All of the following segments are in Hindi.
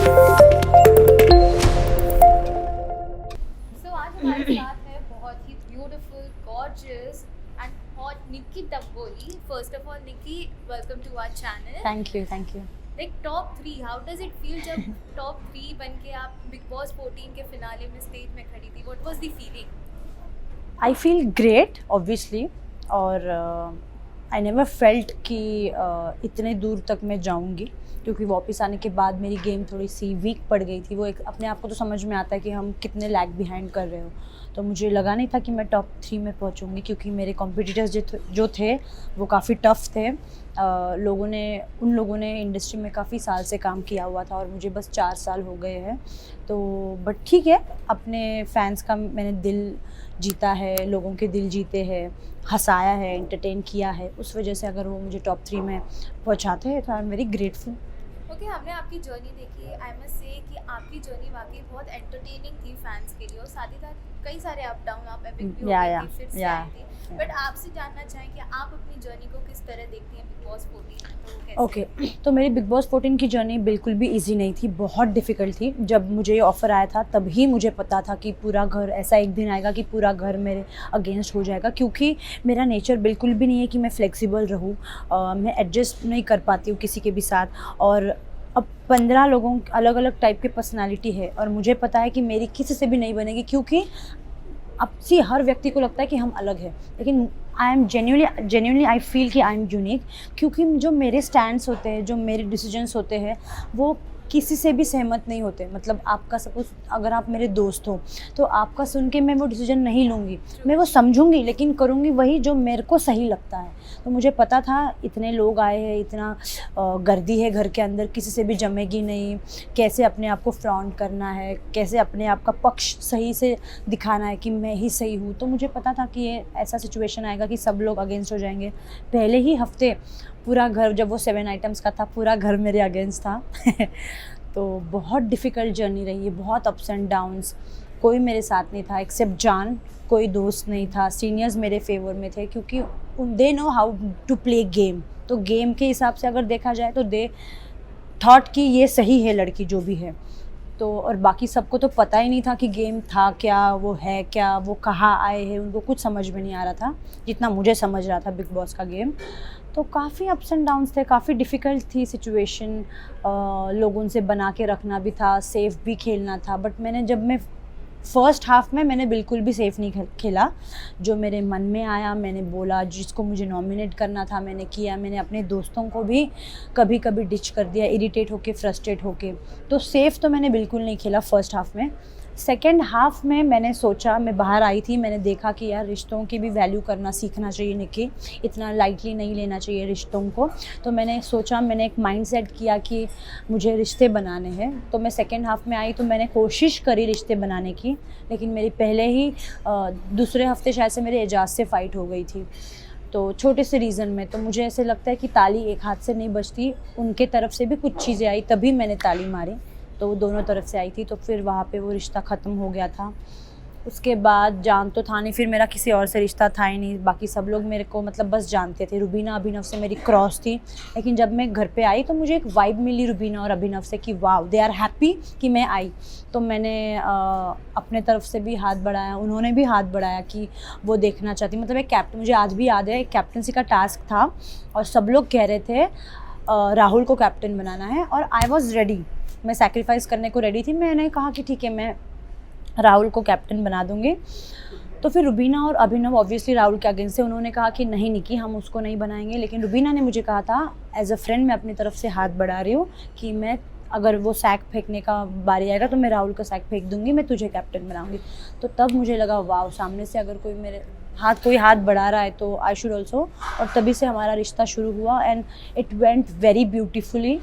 सो आज हमारे साथ है बहुत ही beautiful, gorgeous and hot Nikki Tamboli. First of all Nikki, welcome to our channel. Thank you. Like top 3, how does it feel जब टॉप 3 बन के आप बिग बॉस 14 के फिनाले में स्टेज में खड़ी थी? What was the feeling? I feel great obviously, और आई नेवर फेल्ट कि इतने दूर तक मैं जाऊंगी, क्योंकि वापस आने के बाद मेरी गेम थोड़ी सी वीक पड़ गई थी. वो एक अपने आप को तो समझ में आता है कि हम कितने लैग बिहाइंड कर रहे हो. तो मुझे लगा नहीं था कि मैं टॉप 3 में पहुंचूंगी, क्योंकि मेरे कॉम्पिटिटर्स जो थे वो काफ़ी टफ थे. उन लोगों ने इंडस्ट्री में काफ़ी साल से काम किया हुआ था और मुझे बस 4 साल हो गए हैं. तो बट ठीक है, अपने फैंस का मैंने दिल जीता है, लोगों के दिल जीते हैं, हंसाया है, एंटरटेन किया है. उस वजह से अगर वो मुझे टॉप 3 में पहुंचाते हैं तो I am very grateful. Okay, हमने आपकी जर्नी देखी. आई मस्ट से कि आपकी जर्नी वाकई बहुत एंटरटेनिंग थी फैंस के लिए, और साथ ही साथ कई सारे अप डाउन, आप एपिक भी हो गई थी, फिर से आई थी. बट आपसे जानना चाहें कि आप अपनी जर्नी को किस तरह देखती हैं बिग बॉस 14? ओके, तो मेरी बिग बॉस 14 की जर्नी बिल्कुल भी इजी नहीं थी, बहुत डिफ़िकल्ट थी. जब मुझे ये ऑफ़र आया था तभी मुझे पता था कि पूरा घर, ऐसा एक दिन आएगा कि पूरा घर मेरे अगेंस्ट हो जाएगा, क्योंकि मेरा नेचर बिल्कुल भी नहीं है कि मैं फ्लेक्सिबल रहूँ. मैं एडजस्ट नहीं कर पाती हूँ किसी के भी साथ. और अब 15 लोगों अलग अलग टाइप की पर्सनालिटी है, और मुझे पता है कि मेरी किसी से भी नहीं बनेगी, क्योंकि अब सी हर व्यक्ति को लगता है कि हम अलग हैं, लेकिन I am genuinely I feel कि आई एम यूनिक, क्योंकि जो मेरे स्टैंड्स होते हैं, जो मेरे डिसीजंस होते हैं, वो किसी से भी सहमत नहीं होते. मतलब आपका सपोज अगर आप मेरे दोस्त हो तो आपका सुन के मैं वो डिसीजन नहीं लूँगी, मैं वो समझूंगी, लेकिन करूँगी वही जो मेरे को सही लगता है. तो मुझे पता था इतने लोग आए हैं, इतना गर्दी है घर के अंदर, किसी से भी जमेगी नहीं, कैसे अपने आप को फ्रॉन्ट करना है, कैसे अपने आप का पक्ष सही से दिखाना है कि मैं ही सही हूँ. तो मुझे पता था कि ये ऐसा सिचुएशन आएगा कि सब लोग अगेंस्ट हो जाएंगे. पहले ही हफ्ते पूरा घर, जब वो 7 आइटम्स का था, पूरा घर मेरे अगेंस्ट था. तो बहुत डिफ़िकल्ट जर्नी रही है, बहुत अप्स एंड डाउन्स. कोई मेरे साथ नहीं था एक्सेप्ट जान, कोई दोस्त नहीं था. सीनियर्स मेरे फेवर में थे, क्योंकि they know how to play game. तो गेम के हिसाब से अगर देखा जाए तो दे थॉट कि ये सही है लड़की जो भी है. तो और बाकी सबको तो पता ही नहीं था कि गेम था क्या, वो है क्या, वो कहाँ आए हैं, उनको कुछ समझ में नहीं आ रहा था जितना मुझे समझ रहा था बिग बॉस का गेम. तो काफ़ी अप्स एंड डाउन्स थे, काफ़ी डिफ़िकल्ट थी सिचुएशन. लोगों से बना के रखना भी था, सेफ भी खेलना था. बट मैं फर्स्ट हाफ में मैंने बिल्कुल भी सेफ़ नहीं खेला. जो मेरे मन में आया मैंने बोला, जिसको मुझे नॉमिनेट करना था मैंने किया. मैंने अपने दोस्तों को भी कभी कभी डिच कर दिया, इरिटेट होके, फ्रस्ट्रेट होके. तो सेफ़ तो मैंने बिल्कुल नहीं खेला फर्स्ट हाफ में. सेकेंड हाफ में मैंने सोचा, मैं बाहर आई थी, मैंने देखा कि यार रिश्तों की भी वैल्यू करना सीखना चाहिए निक्की, इतना लाइटली नहीं लेना चाहिए रिश्तों को. तो मैंने सोचा, मैंने एक माइंडसेट किया कि मुझे रिश्ते बनाने हैं. तो मैं सेकेंड हाफ में आई तो मैंने कोशिश करी रिश्ते बनाने की, लेकिन मेरी पहले ही दूसरे हफ्ते शायद से मेरे एजाज से फ़ाइट हो गई थी. तो छोटे से रीज़न में तो मुझे ऐसे लगता है कि ताली एक हाथ से नहीं बजती. उनके तरफ से भी कुछ चीज़ें आई तभी मैंने ताली मारी, तो वो दोनों तरफ से आई थी. तो फिर वहाँ पे वो रिश्ता ख़त्म हो गया था. उसके बाद जान तो था नहीं, फिर मेरा किसी और से रिश्ता था ही नहीं. बाकी सब लोग मेरे को मतलब बस जानते थे. रुबीना अभिनव से मेरी क्रॉस थी, लेकिन जब मैं घर पे आई तो मुझे एक वाइब मिली रुबीना और अभिनव से कि वाह, दे आर हैप्पी कि मैं आई. तो मैंने अपने तरफ से भी हाथ बढ़ाया, उन्होंने भी हाथ बढ़ाया कि वो देखना चाहती. मतलब एक कैप्टन, मुझे आज भी याद है, एक कैप्टनसी का टास्क था और सब लोग कह रहे थे राहुल को कैप्टन बनाना है, और आई वॉज़ रेडी, मैं सैक्रिफाइस करने को रेडी थी. मैंने कहा कि ठीक है, मैं राहुल को कैप्टन बना दूंगी. तो फिर रुबीना और अभिनव ऑब्वियसली राहुल के अगेंस्ट से, उन्होंने कहा कि नहीं निकी, हम उसको नहीं बनाएंगे. लेकिन रुबीना ने मुझे कहा था एज अ फ्रेंड, मैं अपनी तरफ से हाथ बढ़ा रही हूँ कि मैं, अगर वो सैक फेंकने का बारी आएगा तो मैं राहुल का सैक फेंक दूंगी, मैं तुझे कैप्टन बनाऊंगी. तो तब मुझे लगा वाह, सामने से अगर कोई हाथ बढ़ा रहा है तो आई शुड ऑल्सो. और तभी से हमारा रिश्ता शुरू हुआ and it went very beautifully.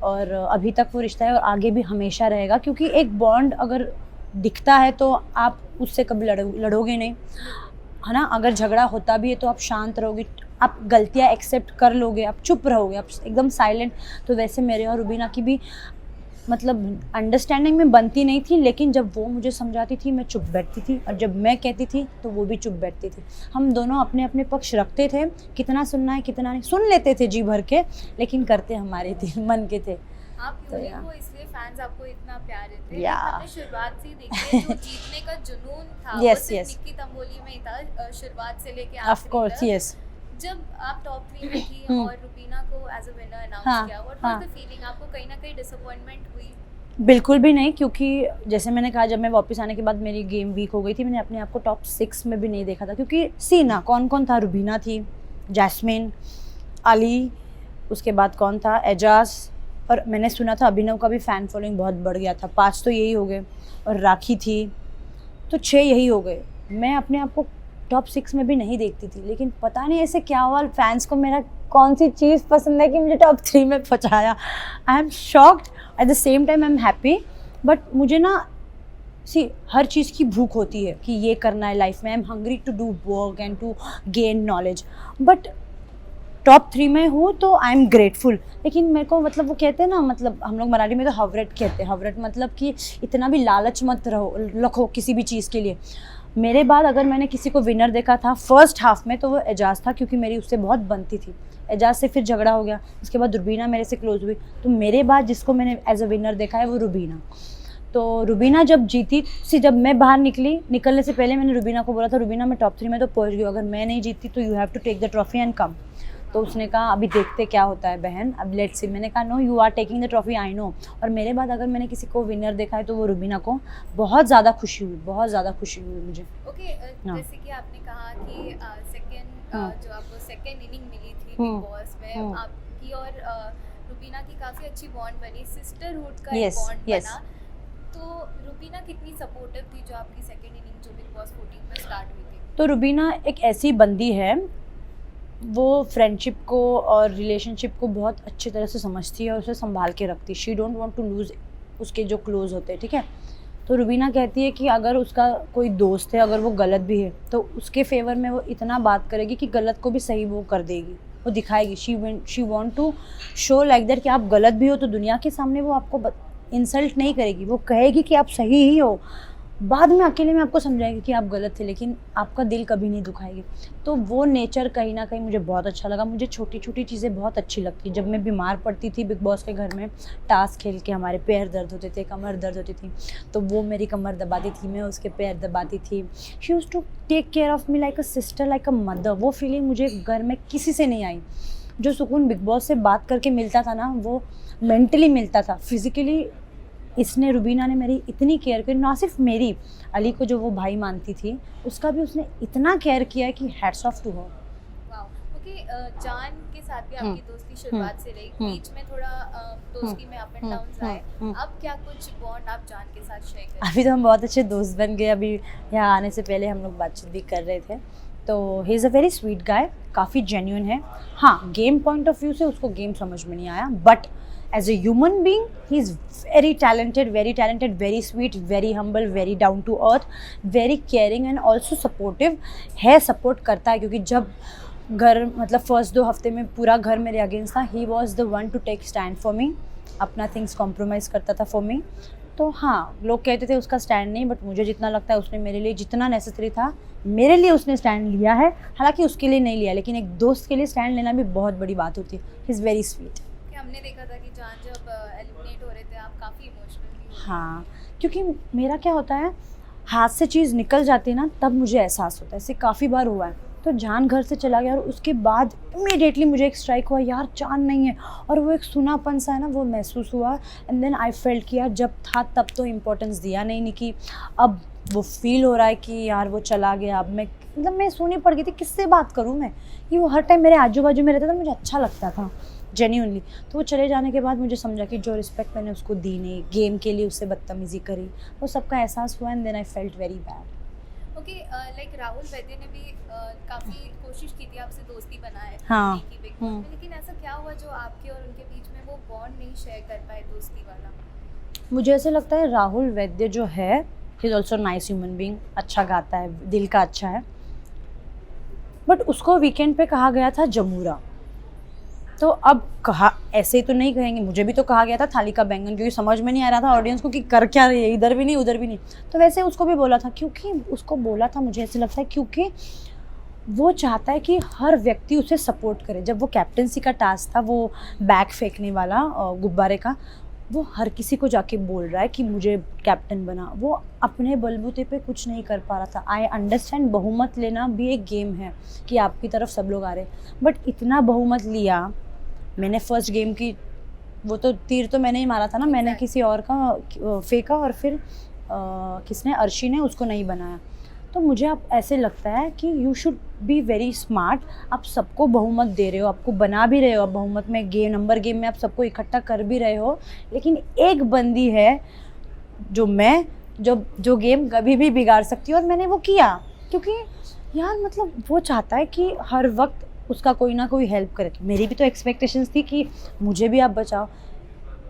और अभी तक वो रिश्ता है और आगे भी हमेशा रहेगा, क्योंकि एक बॉन्ड अगर दिखता है तो आप उससे कभी लड़ोगे नहीं, है ना. अगर झगड़ा होता भी है तो आप शांत रहोगे, आप गलतियाँ एक्सेप्ट कर लोगे, आप चुप रहोगे, आप एकदम साइलेंट. तो वैसे मेरे और रुबीना की भी मतलब अंडरस्टैंडिंग में बनती नहीं थी, लेकिन जब वो मुझे समझाती थी मैं चुप बैठती थी, और जब मैं कहती थी तो वो भी चुप बैठती थी. हम दोनों अपने अपने पक्ष रखते थे, कितना सुनना है कितना नहीं, सुन लेते थे जी भर के, लेकिन करते हमारे दिल मन के थे. आप तो यूनिक या हो इसलिए फैंस आपको इतना प्यार देते हैं। या लेकिन हमने शुरुआत से ही देखी है जो जीतने का जुनून था वो यस सिर्फ यस निक्की तंबोली में ही था, शुरुआत से लेके ऑफ आखिरी कोर्स तक। यस जब आप टॉप 3 में थी हम्म और रुबीना को एज अ विनर अनाउंस हाँ किया, व्हाट हाँ वाज द फीलिंग? आपको कहीं ना कहीं डिसअपॉइंटमेंट हुई? बिल्कुल भी नहीं, क्योंकि जैसे मैंने कहा जब मैं वापस आने के बाद मेरी गेम वीक हो गई थी, मैंने अपने आप को टॉप 6 में भी नहीं देखा था, क्योंकि सी ना कौन कौन था, रुबीना थी, जैस्मिन, अली, उसके बाद कौन था, एजाज, और मैंने सुना था अभिनव का भी फ़ैन फॉलोइंग बहुत बढ़ गया था। 5 तो यही हो गए, और राखी थी, तो 6 यही हो गए। मैं अपने आप को टॉप 6 में भी नहीं देखती थी, लेकिन पता नहीं ऐसे क्या हुआ, फैंस को मेरा कौन सी चीज़ पसंद है कि मुझे टॉप 3 में पहुँचाया। I am shocked, at the same time I am happy. But मुझे ना सी हर चीज़ की भूख होती है कि ये करना है लाइफ में। I am hungry to do work and to gain knowledge, but top 3 में हूँ तो आई एम ग्रेटफुल। लेकिन मेरे को मतलब वो कहते हैं ना, मतलब हम लोग मराठी में तो हवरट कहते हैं, हवरट मतलब कि इतना भी लालच मत रखो किसी भी चीज़ के लिए। मेरे बाद अगर मैंने किसी को विनर देखा था फर्स्ट हाफ में तो वो एजाज था, क्योंकि मेरी उससे बहुत बनती थी। एजाज से फिर झगड़ा हो गया, उसके बाद रुबीना मेरे से क्लोज हुई, तो मेरे बाद जिसको मैंने एज अ विनर देखा है वो रुबीना। तो रुबीना जब जीती जब मैं बाहर निकलने से पहले मैंने रुबीना को बोला था, रुबीना मैं टॉप 3 में तो पहुंच गई, अगर मैं नहीं जीतती तो you have to take the trophy and come. तो उसने कहा अभी देखते क्या होता है बहन, अब लेट्स सी। मैंने कहा no, you are taking the trophy, I know. और मेरे बाद अगर मैंने किसी को विनर देखा है तो वो रुबीना को। बहुत ज़्यादा खुशी हुई, बहुत ज़्यादा खुशी हुई मुझे। ओके, जैसे कि आपने कहा कि सेकंड जो आपको सेकंड इनिंग मिली थी बिग बॉस में, आपकी और रुबीना की काफ़ी अच्छी बॉन्ड बनी, सिस्टरहुड का एक बॉन्ड बना। तो रुबीना कितनी सपोर्टिव थी जो आपकी सेकंड इनिंग जो बिग बॉस 14 में स्टार्ट हुई थी? तो रुबीना एक ऐसी बंदी है, वो फ्रेंडशिप को और रिलेशनशिप को बहुत अच्छी तरह से समझती है और उसे संभाल के रखती है। She don't want to lose उसके जो क्लोज होते हैं, ठीक है। तो रुबीना कहती है कि अगर उसका कोई दोस्त है, अगर वो गलत भी है तो उसके फेवर में वो इतना बात करेगी कि गलत को भी सही वो कर देगी, वो दिखाएगी। She want to show like that कि आप गलत भी हो तो दुनिया के सामने वो आपको इंसल्ट नहीं करेगी, वो कहेगी कि आप सही ही हो। बाद में अकेले में आपको समझाएगी कि आप गलत थे, लेकिन आपका दिल कभी नहीं दुखाएगी। तो वो नेचर कहीं ना कहीं मुझे बहुत अच्छा लगा। मुझे छोटी छोटी चीज़ें बहुत अच्छी लगती। जब मैं बीमार पड़ती थी बिग बॉस के घर में, टास्क खेल के हमारे पैर दर्द होते थे, कमर दर्द होती थी, तो वो मेरी कमर दबाती थी, मैं उसके पैर दबाती थी। She used to take care of me like a sister, like a mother. वो फीलिंग मुझे घर में किसी से नहीं आई। जो सुकून बिग बॉस से बात करके मिलता था ना, वो मेंटली मिलता था। फिज़िकली इसने, रुबीना ने मेरी इतनी केयर की, ना सिर्फ मेरी, अली को जो वो भाई मानती थी उसका भी उसने इतना केयर किया है कि hats off to her. Wow. Okay, जान के साथ भी आपकी दोस्ती शुरुआत से रही, बीच में थोड़ा दोस्ती में अप एंड डाउन्स आए, अब क्या कुछ बॉन्ड आप जान के साथ शेयर करें? अभी तो हम बहुत अच्छे दोस्त बन गए। अभी यहाँ आने से पहले हम लोग बातचीत भी कर रहे थे। तो ही is a very sweet guy, काफ़ी जेन्युइन है। हाँ, गेम पॉइंट ऑफ व्यू से उसको गेम समझ में नहीं आया, but as a human being he is very talented, very sweet, very humble, very down to earth, very caring and also supportive है। सपोर्ट करता है, क्योंकि जब घर मतलब फर्स्ट 2 हफ्ते में पूरा घर मेरे अगेंस्ट था, he was the one to take stand for me, अपना थिंग्स कॉम्प्रोमाइज़ करता था for me। तो हाँ, लोग कहते थे उसका स्टैंड नहीं, बट मुझे जितना लगता है उसने मेरे लिए जितना नेसेसरी था मेरे लिए उसने स्टैंड लिया है। हालांकि उसके लिए नहीं लिया, लेकिन एक दोस्त के लिए स्टैंड लेना भी बहुत बड़ी बात होती है। He is very sweet. हमने देखा था कि जान जब एलिमिनेट हो रहे थे आप काफ़ी इमोशनल भी हो। हाँ, क्योंकि मेरा क्या होता है, हाथ से चीज़ निकल जाती है ना, तब मुझे एहसास होता है। ऐसे काफ़ी बार हुआ है। तो जान घर से चला गया और उसके बाद इमीडिएटली मुझे एक स्ट्राइक हुआ, यार जान नहीं है, और वो एक सुनापन सा है ना, वो महसूस हुआ। एंड देन आई फेल्ट किया, जब था तब तो इम्पोर्टेंस दिया नहीं कि अब वो फील हो रहा है कि यार वो चला गया। अब मैं सोनी पड़ गई थी, किससे बात करूँ मैं, कि वो हर टाइम मेरे आजू बाजू में रहता था, मुझे अच्छा लगता था जेन्यूनली। तो वो चले जाने के बाद मुझे समझा कि जो रिस्पेक्ट मैंने उसको दी नहीं, गेम के लिए उससे बदतमीज़ी करी, वो सबका एहसास हुआ। And then I felt very bad. Okay, like Rahul Vaidya ने भी काफ़ी कोशिश की थी आपसे दोस्ती बनाए हाँ। की बिग बॉस में, लेकिन ऐसा क्या हुआ जो आपके और उनके बीच में वो बॉन्ड नहीं शेयर कर पाए, दोस्ती वाला? मुझे ऐसे लगता है राहुल वैद्य जो है, he is also nice human being, अच्छा गाता है, दिल का अच्छा है, बट उसको वीकेंड पे कहा गया था जमूरा। तो अब कहा, ऐसे ही तो नहीं कहेंगे, मुझे भी तो कहा गया था थाली का बैंगन, क्योंकि समझ में नहीं आ रहा था ऑडियंस को कि कर क्या रही है, इधर भी नहीं उधर भी नहीं। तो वैसे उसको भी बोला था, क्योंकि उसको बोला था, मुझे ऐसे लगता है क्योंकि वो चाहता है कि हर व्यक्ति उसे सपोर्ट करे। जब वो कैप्टेंसी का टास्क था, वो बैग फेंकने वाला गुब्बारे का, वो हर किसी को जाके बोल रहा है कि मुझे कैप्टन बना, वो अपने बलबूते पे कुछ नहीं कर पा रहा था। आई अंडरस्टैंड बहुमत लेना भी एक गेम है कि आपकी तरफ सब लोग आ रहे हैं, बट इतना बहुमत लिया। मैंने फर्स्ट गेम की वो तो तीर तो मैंने ही मारा था ना, मैंने किसी और का फेंका और फिर किसने, अर्शी ने उसको नहीं बनाया। तो मुझे अब ऐसे लगता है कि you should be very smart. आप सबको बहुमत दे रहे हो, आपको बना भी रहे हो आप बहुमत में, नंबर गेम में आप सबको इकट्ठा कर भी रहे हो, लेकिन एक बंदी है जो गेम कभी भी बिगाड़ सकती है, और मैंने वो किया क्योंकि यार मतलब वो चाहता है कि हर वक्त उसका कोई ना कोई हेल्प करे। तो मेरी भी तो एक्सपेक्टेशंस थी कि मुझे भी आप बचाओ।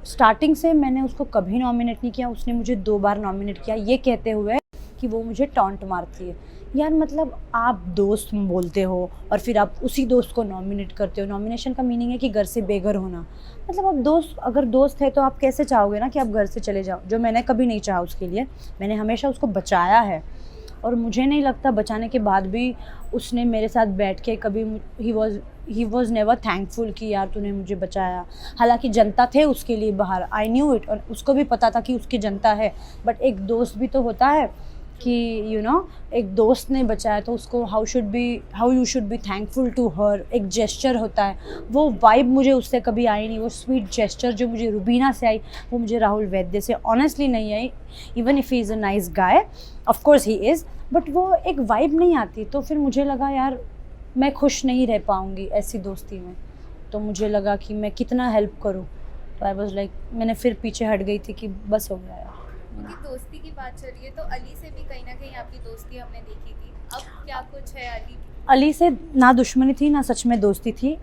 स्टार्टिंग से मैंने उसको कभी नॉमिनेट नहीं किया, उसने मुझे 2 बार नॉमिनेट किया, ये कहते हुए कि वो मुझे टॉन्ट मारती है। यार मतलब आप दोस्त बोलते हो और फिर आप उसी दोस्त को नॉमिनेट करते हो। नॉमिनेशन का मीनिंग है कि घर से बेघर होना। मतलब आप दोस्त, अगर दोस्त है तो आप कैसे चाहोगे ना कि आप घर से चले जाओ, जो मैंने कभी नहीं चाहा उसके लिए। मैंने हमेशा उसको बचाया है, और मुझे नहीं लगता बचाने के बाद भी उसने मेरे साथ बैठ के कभी, ही वॉज नेवर थैंकफुल कि यार तूने मुझे बचाया। हालांकि जनता थे उसके लिए बाहर, आई न्यू इट, और उसको भी पता था कि उसकी जनता है, बट एक दोस्त भी तो होता है कि यू नो एक दोस्त ने बचाया तो उसको how you should be thankful to her. एक जेस्चर होता है, वो वाइब मुझे उससे कभी आई नहीं। वो स्वीट जेस्चर जो मुझे रुबीना से आई वो मुझे राहुल वैद्य से ऑनेस्टली नहीं आई। Even if he is a nice guy, of course he is, but वो एक वाइब नहीं आती। तो फिर मुझे लगा यार मैं खुश नहीं रह पाऊँगी ऐसी दोस्ती में, तो मुझे लगा कि मैं कितना हेल्प करूँ। तो आई वॉज लाइक, मैंने फिर पीछे हट गई थी कि बस हो गया यार। क्योंकि दोस्ती की बात चल रही है तो अली से भी कहीं ना कहीं आपकी दोस्ती हमने देखी थी, अब क्या कुछ है अली? अली से ना दुश्मनी थी ना सच में दोस्ती थी।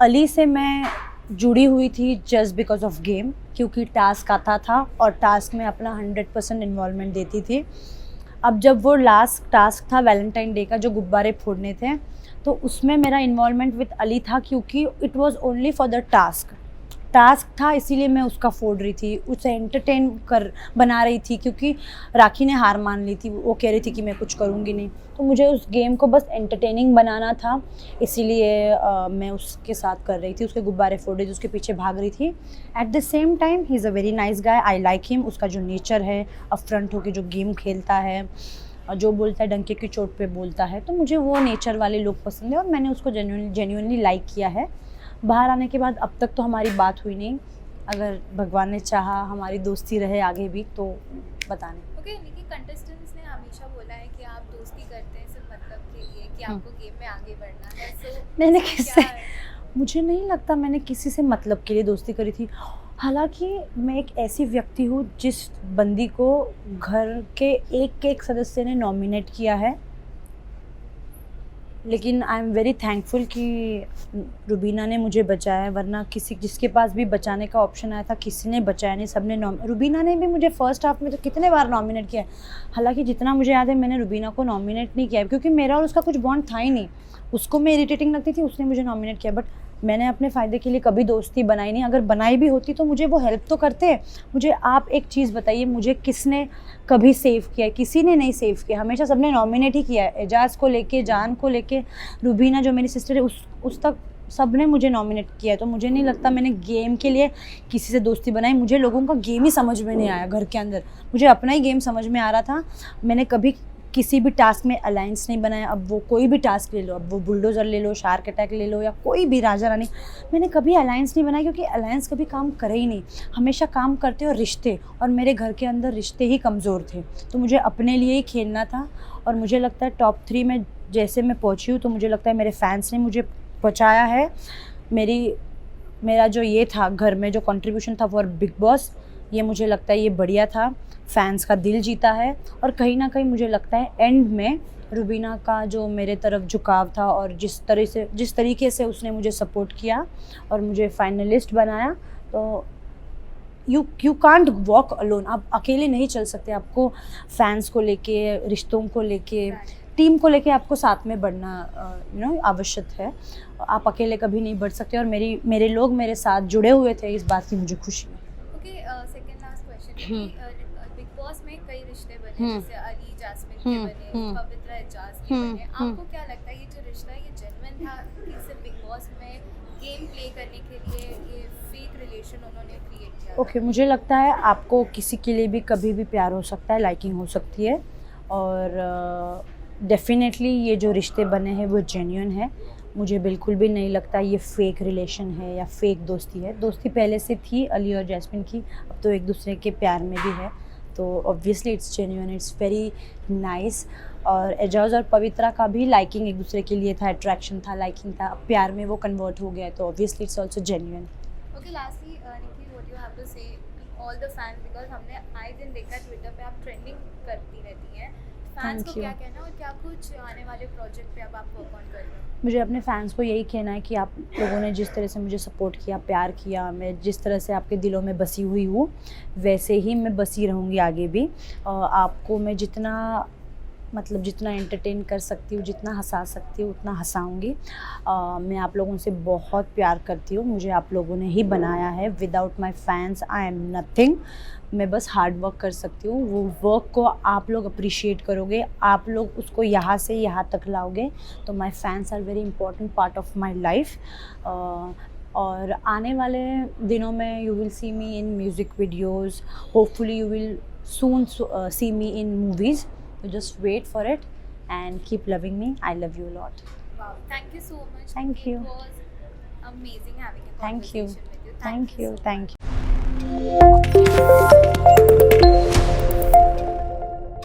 अली से मैं जुड़ी हुई थी जस्ट बिकॉज ऑफ गेम, क्योंकि टास्क आता था और टास्क में अपना 100% इन्वॉल्वमेंट देती थी। अब जब वो लास्ट टास्क था वैलेंटाइन डे का, जो गुब्बारे फोड़ने थे, तो उसमें मेरा इन्वॉल्वमेंट विद अली था, क्योंकि it was only for the task था, इसीलिए मैं उसका फोड़ रही थी, उसे एंटरटेन बना रही थी, क्योंकि राखी ने हार मान ली थी, वो कह रही थी कि मैं कुछ करूँगी नहीं। तो मुझे उस गेम को बस एंटरटेनिंग बनाना था, इसीलिए मैं उसके साथ कर रही थी, उसके गुब्बारे फोड़ रही थी, उसके पीछे भाग रही थी। At the same time he is a very nice guy, I like him. उसका जो नेचर है, अपफ्रंट होकर जो गेम खेलता है, जो बोलता है डंके की चोट पे बोलता है, तो मुझे वो नेचर वाले लोग पसंद है, और मैंने उसको जेन्युइनली लाइक किया है। बाहर आने के बाद अब तक तो हमारी बात हुई नहीं, अगर भगवान ने चाहा हमारी दोस्ती रहे आगे भी तो बताने। ओके, लेकिन कंटेस्टेंट्स ने हमेशा बोला है कि आप दोस्ती करते हैं सिर्फ मतलब के लिए कि आपको गेम में आगे बढ़ना है। सो मैंने किससे, मुझे नहीं लगता मैंने किसी से मतलब के लिए दोस्ती करी थी। हालांकि मैं एक ऐसी व्यक्ति हूँ जिस बंदी को घर के एक सदस्य ने नॉमिनेट किया है, लेकिन आई एम वेरी थैंकफुल कि रुबीना ने मुझे बचाया, वरना जिसके पास भी बचाने का ऑप्शन आया था किसी ने बचाया नहीं, सबने रुबीना ने भी मुझे फर्स्ट हाफ में तो कितने बार नॉमिनेट किया है। हालांकि जितना मुझे याद है मैंने रुबीना को नॉमिनेट नहीं किया है, क्योंकि मेरा और उसका कुछ बॉन्ड था ही नहीं। उसको मैं इरिटेटिंग लगती थी, उसने मुझे नॉमिनेट किया, बट मैंने अपने फ़ायदे के लिए कभी दोस्ती बनाई नहीं। अगर बनाई भी होती तो मुझे वो हेल्प तो करते। मुझे आप एक चीज़ बताइए, मुझे किसने कभी सेव किया है? किसी ने नहीं सेव किया, हमेशा सबने नॉमिनेट ही किया है। एजाज़ को लेके, जान को लेके, रुबीना जो मेरी सिस्टर है उस तक सबने मुझे नॉमिनेट किया है। तो मुझे नहीं लगता मैंने गेम के लिए किसी से दोस्ती बनाई। मुझे लोगों का गेम ही समझ में नहीं आया घर के अंदर, मुझे अपना ही गेम समझ में आ रहा था। मैंने कभी किसी भी टास्क में अलायंस नहीं बनाया। अब वो कोई भी टास्क ले लो, अब वो बुलडोज़र ले लो, शार्क अटैक ले लो, या कोई भी राजा रानी, मैंने कभी अलायंस नहीं बनाया, क्योंकि अलायंस कभी काम करे ही नहीं। हमेशा काम करते और रिश्ते, और मेरे घर के अंदर रिश्ते ही कमज़ोर थे। तो मुझे अपने लिए ही खेलना था, और मुझे लगता है टॉप 3 में जैसे मैं पहुँची हूँ, तो मुझे लगता है मेरे फैंस ने मुझे पहुँचाया है। मेरा जो ये था घर में जो कंट्रीब्यूशन था फॉर बिग बॉस, ये मुझे लगता है ये बढ़िया था, फैंस का दिल जीता है। और कहीं ना कहीं मुझे लगता है एंड में रुबीना का जो मेरे तरफ झुकाव था, और जिस तरीके से उसने मुझे सपोर्ट किया और मुझे फाइनलिस्ट बनाया, तो यू कांट वॉक अलोन। आप अकेले नहीं चल सकते, आपको फैंस को लेके, रिश्तों को लेके, टीम को लेके आपको साथ में बढ़ना आवश्यक है। आप अकेले कभी नहीं बढ़ सकते, और मेरे लोग मेरे साथ जुड़े हुए थे, इस बात की मुझे खुशी है। Okay, second last question. Big boss में कई रिश्ते बने, जैसे अली जैस्मिन के बने, पवित्रा एजाज के बने। आपको क्या लगता है ये जो रिश्ता है ये जेन्युइन था कि सिर्फ बिग बॉस में गेम प्ले करने के लिए ये फेक रिलेशन उन्होंने क्रिएट किया? ओके, मुझे लगता है आपको किसी के लिए भी कभी भी प्यार हो सकता है, लाइकिंग हो सकती है, और डेफिनेटली ये जो रिश्ते बने हैं वो जेन्युइन है। मुझे बिल्कुल भी नहीं लगता ये फेक रिलेशन है या फेक दोस्ती है। दोस्ती पहले से थी अली और जैस्मिन की, अब तो एक दूसरे के प्यार में भी है, तो obviously it's genuine, it's very nice. और एजाज और पवित्रा का भी लाइकिंग एक दूसरे के लिए था, अट्रैक्शन था, लाइकिंग था, अब प्यार में वो कन्वर्ट हो गया है, तो obviously it's also genuine. Okay, lastly Nikki, what you have to say all the fans, because हमने आए दिन देखा ट्विटर पे आप ट्रेंडिंग करती रहती हैं, फैंस को क्या कहना और क्या कुछ आने वाले प्रोजेक्ट पे अब आप वर्क ऑन कर रहे हो? मुझे अपने फैंस को यही कहना है कि आप लोगों ने जिस तरह से मुझे सपोर्ट किया, प्यार किया, मैं जिस तरह से आपके दिलों में बसी हुई हूँ वैसे ही मैं बसी रहूँगी आगे भी। आपको मैं जितना एंटरटेन कर सकती हूँ, जितना हंसा सकती हूँ उतना हंसाऊँगी। मैं आप लोगों से बहुत प्यार करती हूँ, मुझे आप लोगों ने ही बनाया है। Without my fans I am nothing. मैं बस हार्ड वर्क कर सकती हूँ, वो वर्क को आप लोग अप्रिशिएट करोगे, आप लोग उसको यहाँ से यहाँ तक लाओगे, तो my fans are very important part of my life. और आने वाले दिनों में you will see me in music videos, hopefully you will soon see me in movies, so just wait for it and keep loving me. I love you a lot. Wow, thank you so much. Thank you. It was amazing having a Thank you. conversation with you. Thank you. so Thank you.